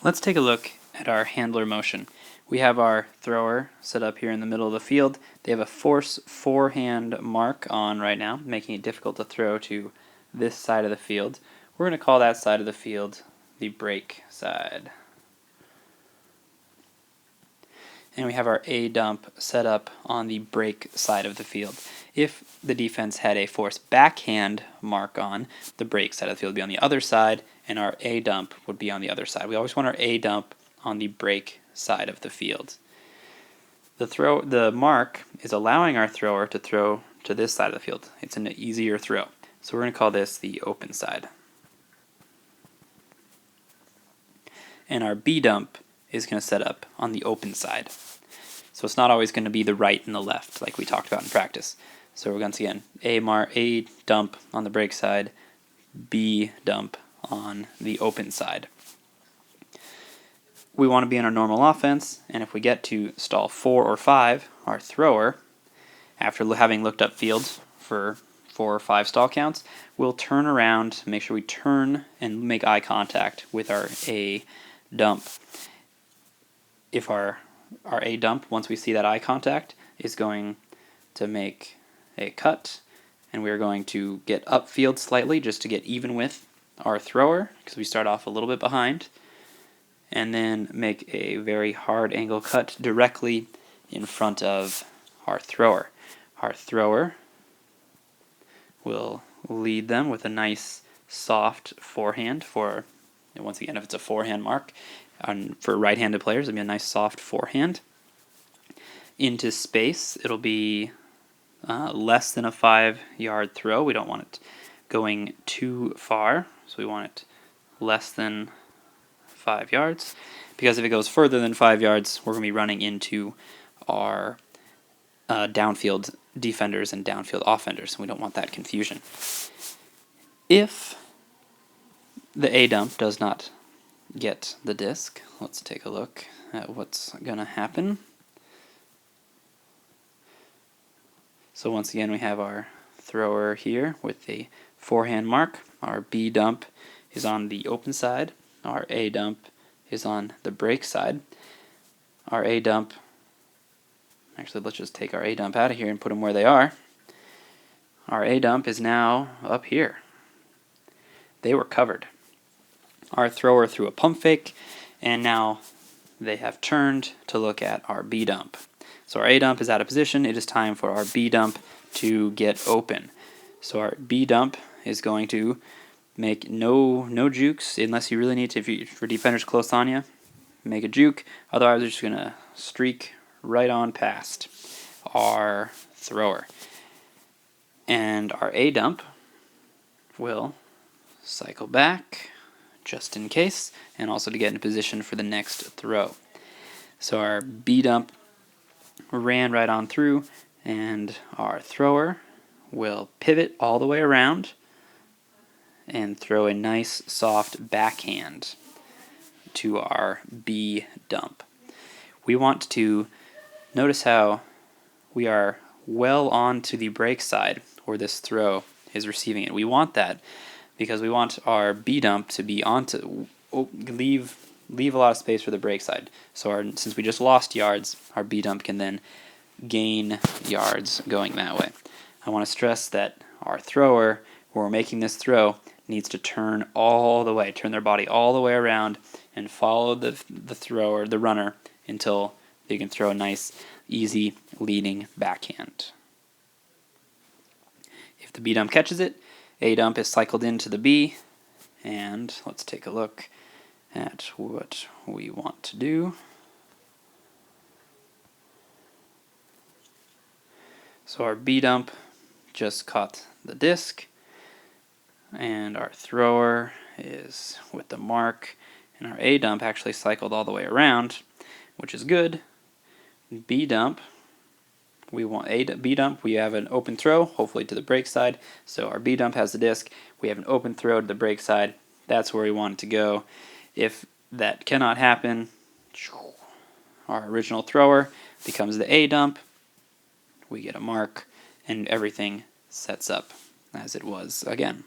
Let's take a look at our handler motion. We have our thrower set up here in the middle of the field. They have a force forehand mark on right now, making it difficult to throw to this side of the field. We're going to call that side of the field the break side. And we have our A dump set up on the break side of the field. If the defense had a force backhand mark on, the break side of the field would be on the other side, and our A dump would be on the other side. We always want our A dump on the break side of the field. The mark is allowing our thrower to throw to this side of the field. It's an easier throw. So we're going to call this the open side. And our B dump is going to set up on the open side. So it's not always going to be the right and the left like we talked about in practice. So we're once again A dump on the break side, B dump on the open side. We want to be in our normal offense, and if we get to stall 4 or 5, our thrower, after having looked up fields for 4 or 5 stall counts, will turn around, make sure we turn and make eye contact with our A dump. If our A dump, once we see that eye contact, is going to make a cut, and we're going to get upfield slightly just to get even with our thrower, because we start off a little bit behind, and then make a very hard angle cut directly in front of our thrower. Our thrower will lead them with a nice soft forehand for, once again, if it's a forehand mark, for right-handed players, it'll be a nice soft forehand. Into space, it'll be less than a 5-yard throw. We don't want it going too far, so we want it less than 5 yards, because if it goes further than 5 yards, we're going to be running into our downfield defenders and downfield offenders, and we don't want that confusion. If the A dump does not get the disc, let's take a look at what's going to happen. So once again, we have our thrower here with the forehand mark. Our B dump is on the open side. Our A dump is on the break side. Our A dump, actually let's just take our A dump out of here and put them where they are. Our A dump is now up here. They were covered. Our thrower threw a pump fake, and now they have turned to look at our B dump. So our A dump is out of position. It is time for our B dump to get open. So our B dump is going to make no jukes unless you really need to. For defenders close on you, make a juke. Otherwise, they're just going to streak right on past our thrower. And our A dump will cycle back just in case, and also to get in position for the next throw. So our B dump ran right on through, and our thrower will pivot all the way around and throw a nice soft backhand to our B dump. We want to notice how we are well on to the break side where this throw is receiving it. We want that because we want our B dump to be leave a lot of space for the break side. So since we just lost yards, our B dump can then gain yards going that way. I want to stress that our thrower, when we're making this throw, needs to turn all the way, turn their body all the way around and follow the runner until they can throw a nice, easy, leading backhand. If the B dump catches it, A dump is cycled into the B, and let's take a look at what we want to do. So our B dump just caught the disc, and our thrower is with the mark, and our A dump actually cycled all the way around, which is good. B dump, B dump, we have an open throw, hopefully to the break side. So our B dump has the disc, we have an open throw to the break side. That's where we want it to go. If that cannot happen, our original thrower becomes the A dump. We get a mark, and everything sets up as it was again.